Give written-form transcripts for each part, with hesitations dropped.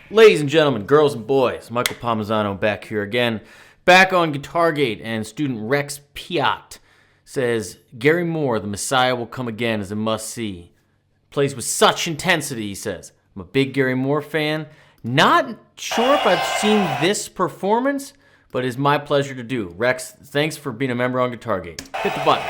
Ladies and gentlemen, girls and boys, Michael Palmisano back here again. Back on Guitargate, and student Rex Piat says, Gary Moore, the Messiah will come again as a must-see. Plays with such intensity, he says. I'm a big Gary Moore fan. Not sure if I've seen this performance, but it's my pleasure to do. Rex, thanks for being a member on Guitargate. Hit the button.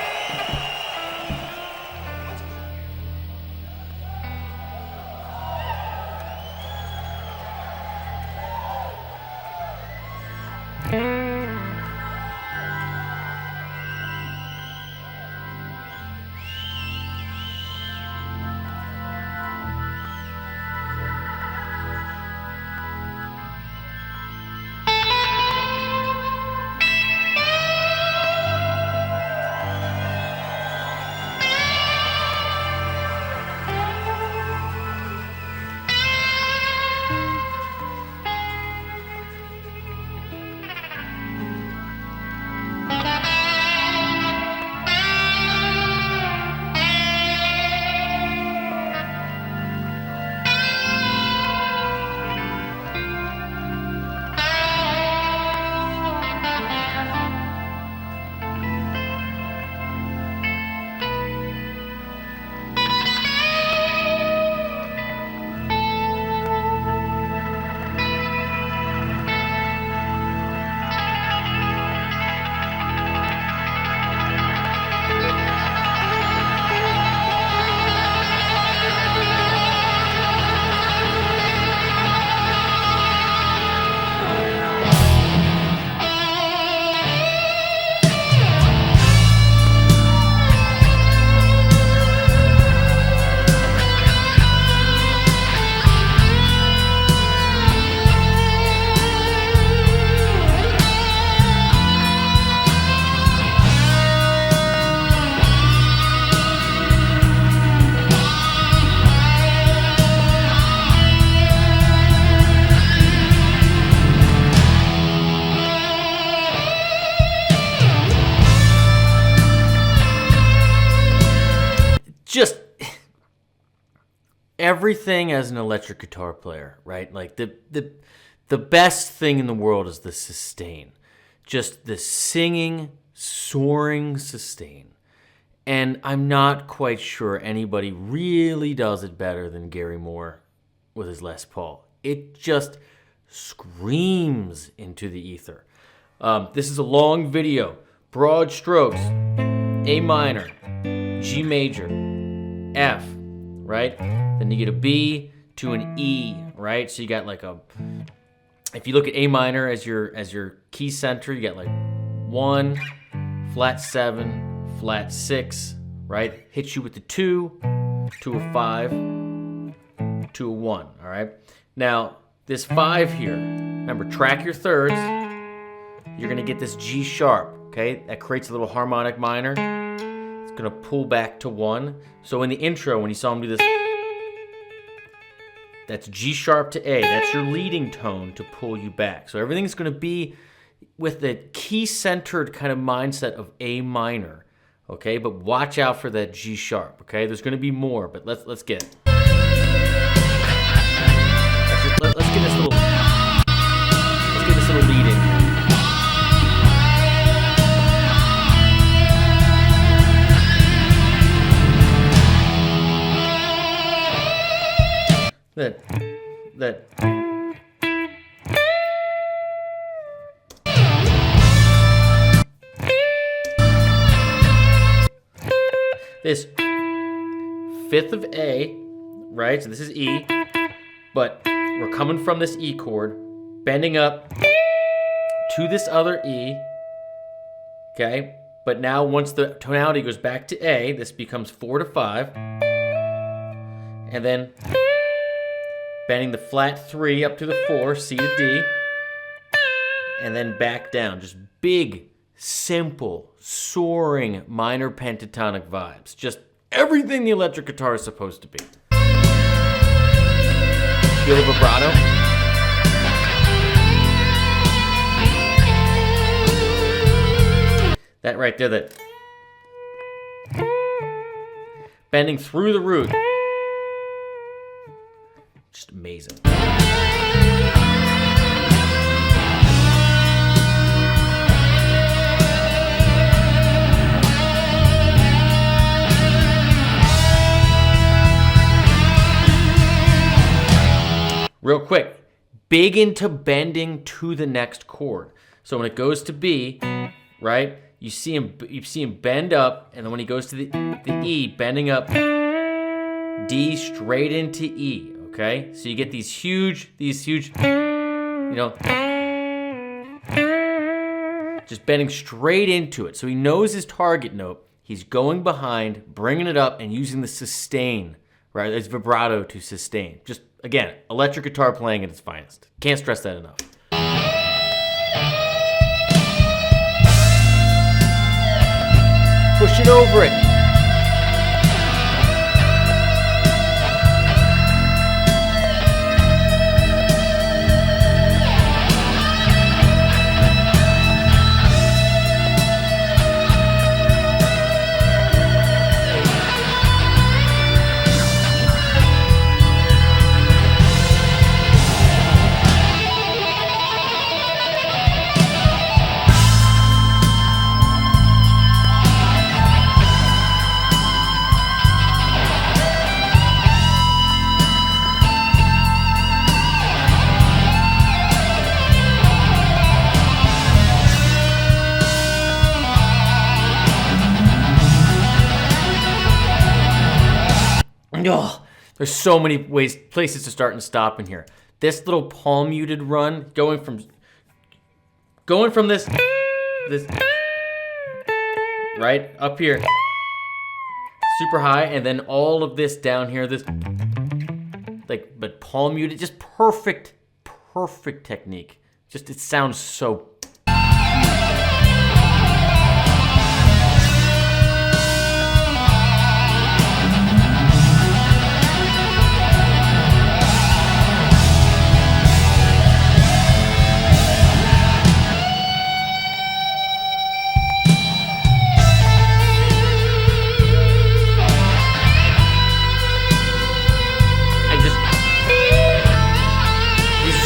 Just everything as an electric guitar player, right? Like the best thing in the world is the sustain. Just the singing, soaring sustain. And I'm not quite sure anybody really does it better than Gary Moore with his Les Paul. It just screams into the ether. This is a long video. Broad strokes. A minor, G major, F, right? Then you get a B to an E, right? So you got like if you look at A minor as your key center, you got like 1, flat 7, flat 6, right? Hits you with the 2 to a 5 to a 1, all right? Now, this 5 here, remember, track your thirds. You're gonna get this G sharp, okay? That creates a little harmonic minor. It's gonna pull back to 1. So in the intro, when you saw him do this, that's G sharp to A. That's your leading tone to pull you back. So everything's gonna be with the key-centered kind of mindset of A minor, okay? But watch out for that G sharp, okay? There's gonna be more, but let's get it. Let's get this little lead in here. That this 5th of A, right? So this is E, but we're coming from this E chord, bending up to this other E, okay? But now once the tonality goes back to A, this becomes 4 to 5, and then bending the flat 3 up to the 4, C to D, and then back down. Just big, simple, soaring minor pentatonic vibes. Just everything the electric guitar is supposed to be. Feel the vibrato? That right there, that bending through the root. Just amazing. real quick, big into bending to the next chord. So when it goes to B, right, you see him bend up, and then when he goes to the E, bending up, D straight into E, okay? So you get these huge, just bending straight into it. So he knows his target note. He's going behind, bringing it up, and using the sustain, right? It's vibrato to sustain. Just, again, electric guitar playing at its finest. Can't stress that enough. Push it over it. Oh, there's so many places to start and stop in here. This little palm muted run, going from this right up here, super high, and then all of this down here, this but palm muted, just perfect technique. Just it sounds so.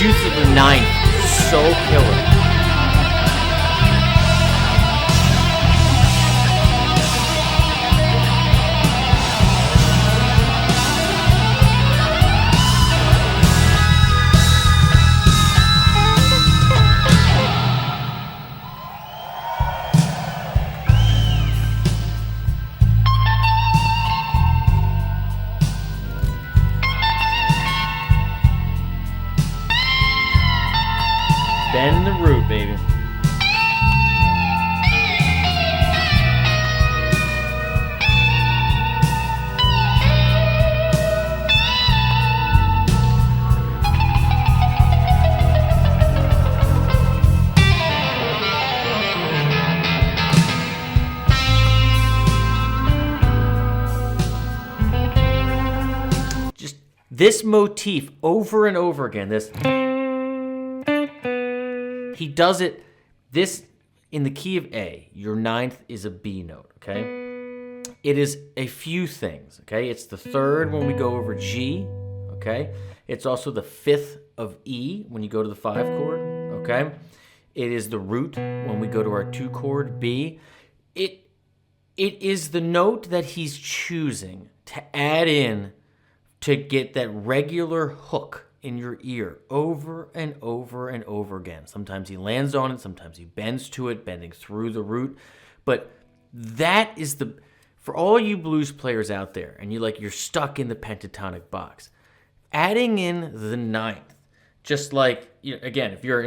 Use of the ninth is so killer. Bend the root, baby. Just this motif over and over again, this. He does it, this, in the key of A. Your ninth is a B note, okay? It is a few things, okay? It's the third when we go over G, okay? It's also the fifth of E when you go to the 5 chord, okay? It is the root when we go to our 2 chord B. It is the note that he's choosing to add in to get that regular hook in your ear over and over and over again. Sometimes he lands on it, sometimes he bends to it, bending through the root. But that is for all you blues players out there, and you're stuck in the pentatonic box, adding in the ninth, just like, again, if you're,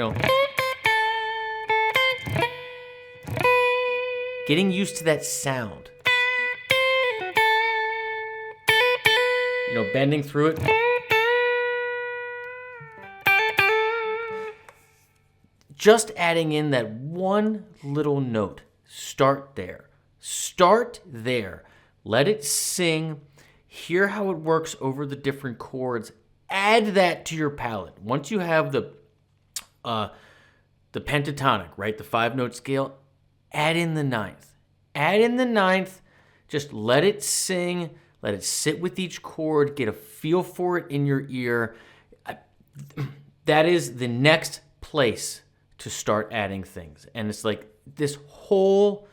getting used to that sound, bending through it. Just adding in that one little note. Start there. Let it sing. Hear how it works over the different chords. Add that to your palette. Once you have the pentatonic, right, the 5-note scale, add in the ninth. Just let it sing. Let it sit with each chord. Get a feel for it in your ear. That is the next place to start adding things. And it's like this whole,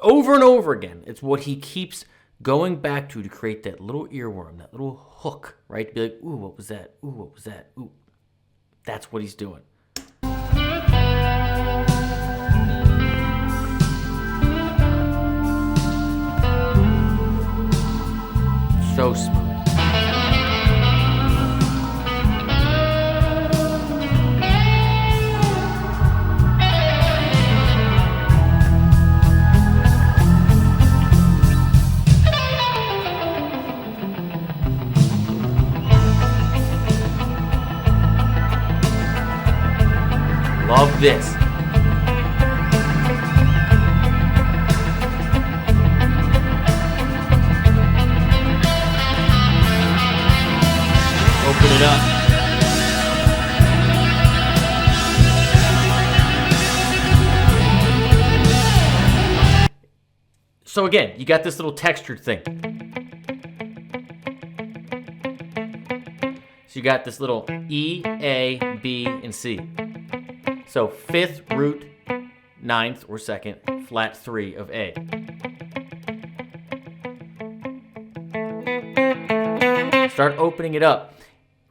over and over again, it's what he keeps going back to create that little earworm, that little hook, right? To be like, ooh, what was that? Ooh, what was that? Ooh. That's what he's doing. So smooth. Love this. Open it up. So again, you got this little textured thing. So you got this little E, A, B, and C. So 5th, root, 9th, or 2nd, flat 3 of A. Start opening it up,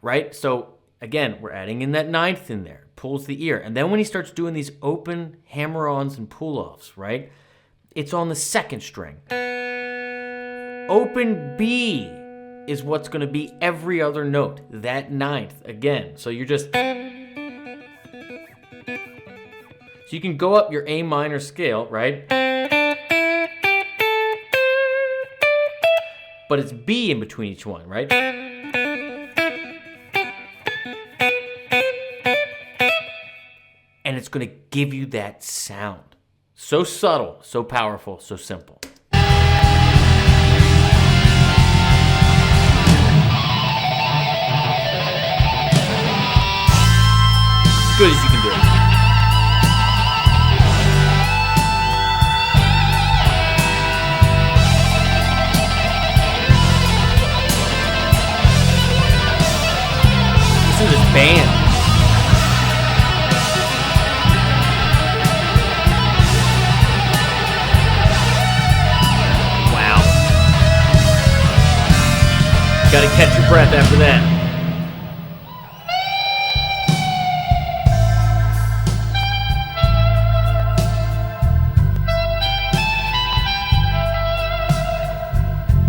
right? So again, we're adding in that 9th in there, pulls the ear. And then when he starts doing these open hammer-ons and pull-offs, right? It's on the 2nd string. Open B is what's going to be every other note, that 9th again. So you're just... So you can go up your A minor scale, right? But it's B in between each one, right? And it's going to give you that sound. So subtle, so powerful, so simple. As good as you can do it. Listen to this band. Wow. Gotta catch your breath after that.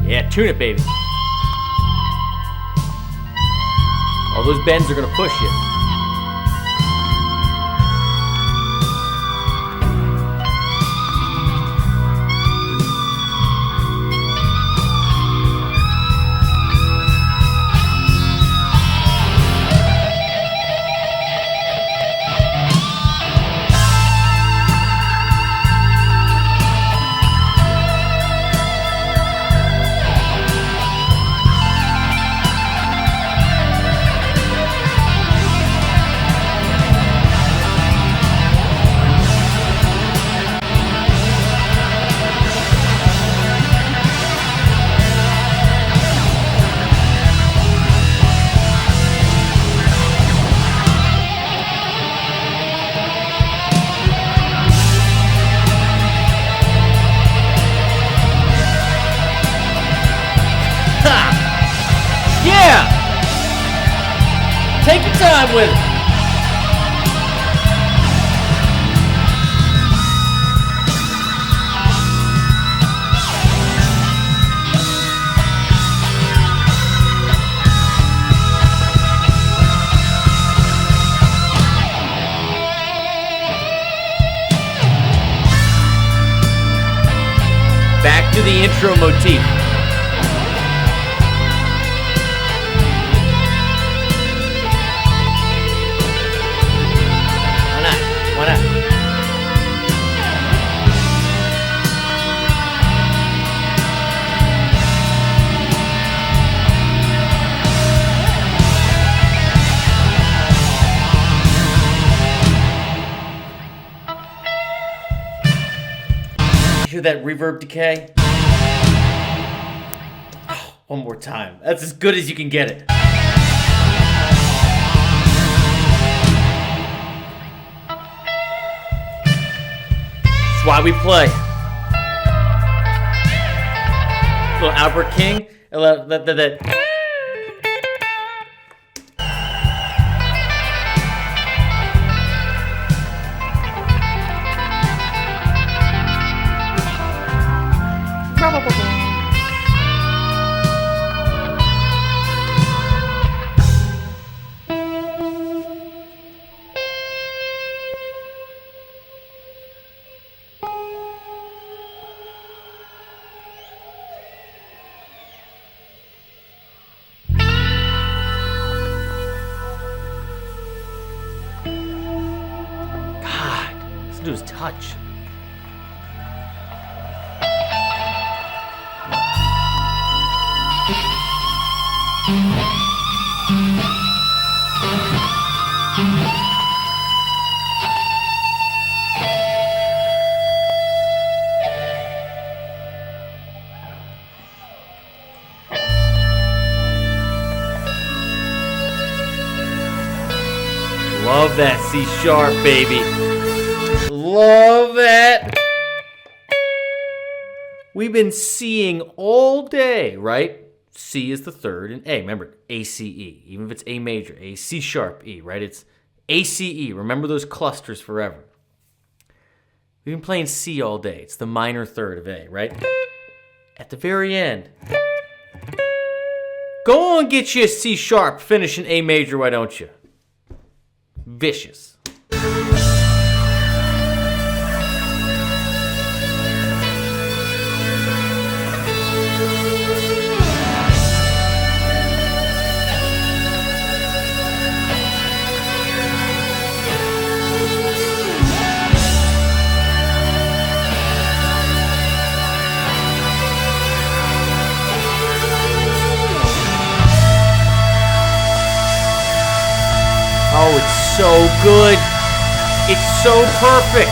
Yeah, tune it, baby. All those bends are going to push you. Yeah! Take your time with it. Back to the intro motif. Why not? Hear that reverb decay? Oh, one more time. That's as good as you can get it. That's why we play. Little Albert King. Listen to his touch. Love that C sharp, baby. Love that. We've been C'ing all day, right? C is the third, and A, remember, A, C, E. Even if it's A major, A, C sharp, E, right? It's A, C, E. Remember those clusters forever. We've been playing C all day. It's the minor third of A, right? At the very end, go on, get you a C sharp, finish an A major, why don't you? Vicious. Oh, it's so good. It's so perfect.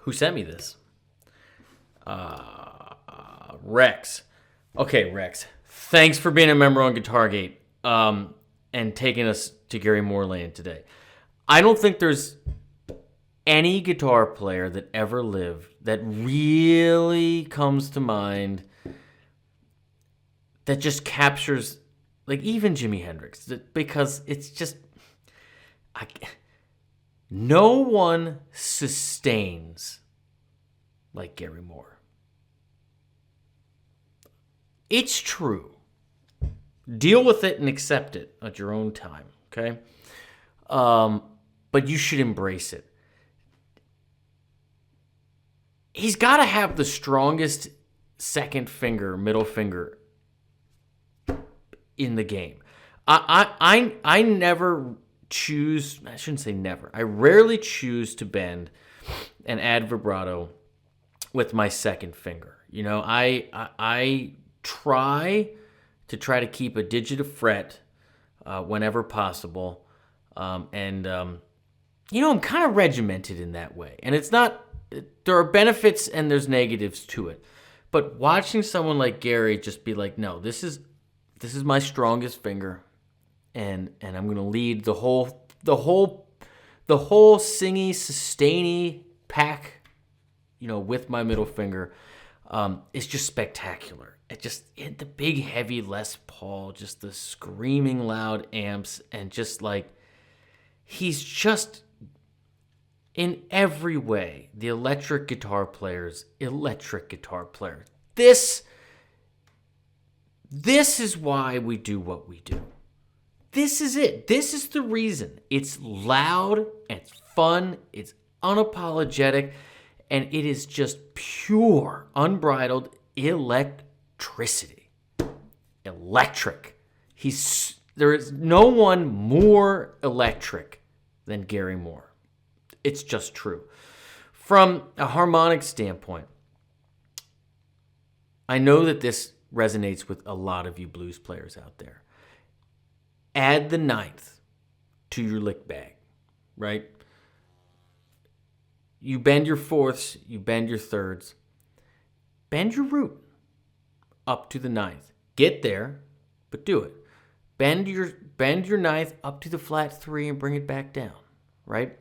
Who sent me this? Rex. Okay, Rex. Thanks for being a member on GuitarGate. And taking us to Gary Moore land today. I don't think there's any guitar player that ever lived that really comes to mind that just captures, like, even Jimi Hendrix, because it's just, no one sustains like Gary Moore. It's true. Deal with it and accept it at your own time, okay? But you should embrace it. He's got to have the strongest second finger, middle finger in the game. I never choose, I shouldn't say never, I rarely choose to bend and add vibrato with my second finger. You know, I try to keep a digit of fret whenever possible. You know, I'm kind of regimented in that way. And it's not, there are benefits and there's negatives to it. But watching someone like Gary just be like, no, this is my strongest finger. And I'm going to lead the whole singy, sustainy pack, you know, with my middle finger. It's just spectacular. The big, heavy Les Paul, just the screaming loud amps, and just like, he's just, in every way, the electric guitar player's electric guitar player. This is why we do what we do. This is it. This is the reason. It's loud, and it's fun, it's unapologetic, and it is just pure, unbridled electricity. Electric. There is no one more electric than Gary Moore. It's just true. From a harmonic standpoint, I know that this resonates with a lot of you blues players out there. Add the ninth to your lick bag, right? You bend your fourths, you bend your thirds. bend your root up to the ninth. Get there, but do it. Bend your ninth up to the flat 3 and bring it back down, right?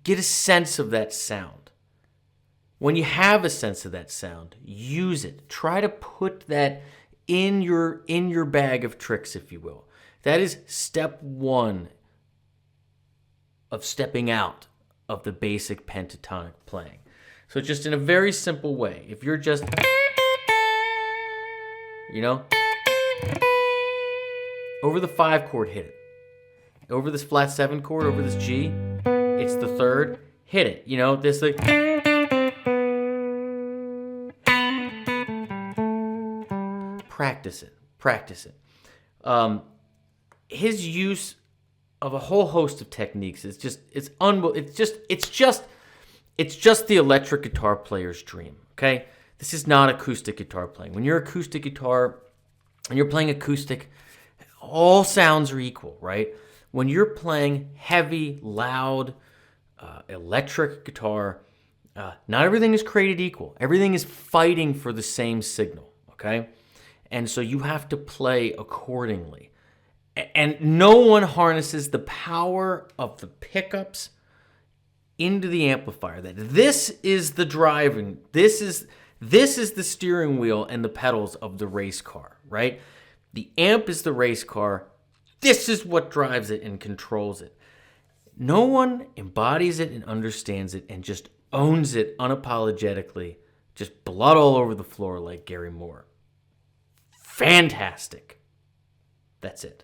Get a sense of that sound. When you have a sense of that sound, use it. Try to put that in your bag of tricks, if you will. That is step 1 of stepping out of the basic pentatonic playing. So just in a very simple way, if you're just, over the 5 chord, hit it. Over this flat 7 chord, over this G, it's the 3rd, hit it. This like, practice it. His use of a whole host of techniques is it's just the electric guitar player's dream. Okay, this is not acoustic guitar playing. When you're acoustic guitar and you're playing acoustic, all sounds are equal, right? When you're playing heavy, loud, electric guitar, not everything is created equal. Everything is fighting for the same signal. Okay, and so you have to play accordingly. And no one harnesses the power of the pickups into the amplifier. This is the driving. This is the steering wheel and the pedals of the race car, right? The amp is the race car. This is what drives it and controls it. No one embodies it and understands it and just owns it unapologetically, just blood all over the floor like Gary Moore. Fantastic. That's it.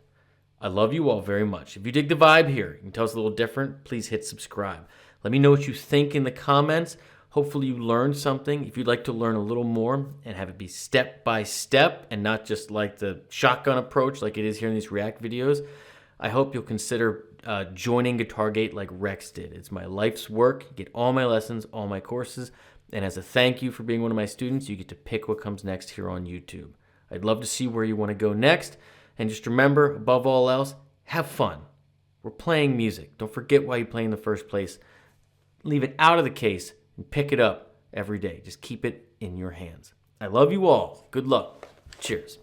I love you all very much. If you dig the vibe here, you can tell us a little different, please hit subscribe. Let me know what you think in the comments. Hopefully you learned something. If you'd like to learn a little more and have it be step by step and not just like the shotgun approach like it is here in these React videos, I hope you'll consider joining GuitarGate like Rex did. It's my life's work. You get all my lessons, all my courses, and as a thank you for being one of my students, you get to pick what comes next here on YouTube. I'd love to see where you want to go next. And just remember, above all else, have fun. We're playing music. Don't forget why you play in the first place. Leave it out of the case and pick it up every day. Just keep it in your hands. I love you all. Good luck. Cheers.